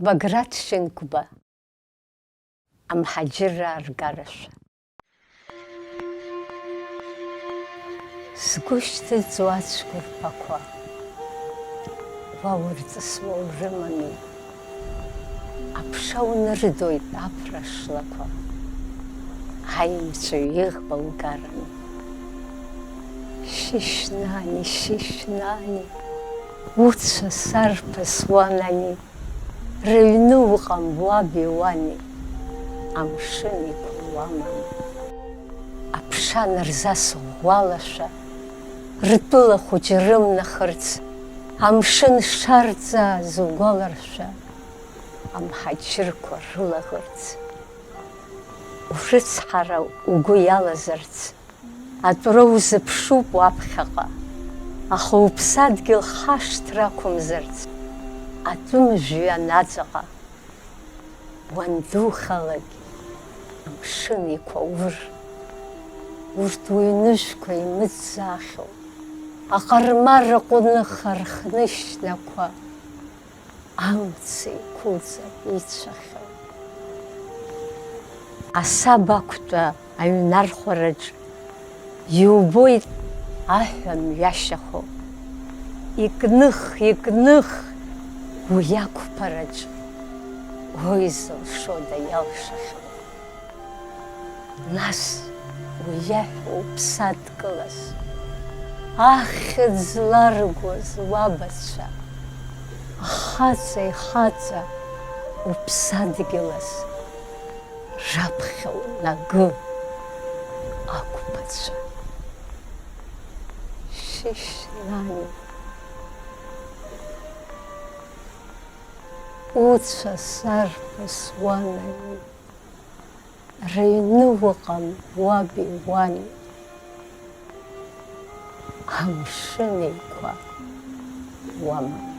Баграт Шьынқәба, Амҳаџьыраа ргарашәа. Сгәы шьҭыҵуа ацәқәырԥақәа, уа урҵысуа урымами, аԥша унырдоит аԥра шлақәа, аимҵәаҩ иӷба угараны. Шьышьнани, шьышьнани, уцәа сарԥыс уанани, рыҩны уҟам уаби уани, амшын иқәа уамам. Аԥша нарзасыӷәӷәалашәа, ртәыла хәыҷы рымнахырц, амшын шарҵааз угәаларшәа, амҳаџьырқәа рылаӷырц. Урыцҳара угәы иалазарц, атәра узыԥшуп уаԥхьаҟа, аха уԥсадгьыл хашҭра ақәымзарц, атәымжәҩан аҵаҟа. Уандухалагь амшын иқәа ур, урҭ уҩныжәқәа имыӡаахьоу, аҟармара ҟәыныха рхнышьнақәа, амца иқәуҵа ицәахьоу. Асаба ақәтәа аҩнархәараҿ иубоит аҳәа мҩашьахо, икных, икных уи ақәԥараҿ уи зылшода иалшахьоу. Нас уи иаҳәа уԥсадкылаз, ахьыӡ зларгоз уабацәа, ахаҵа ихаҵа уԥсадгьылаз, раԥхьа унагы ақәԥацәа. Шьышьнани, уцәа сарԥыс уанани, рыҩны уҟам уаби уани, амшын иқәа уамам.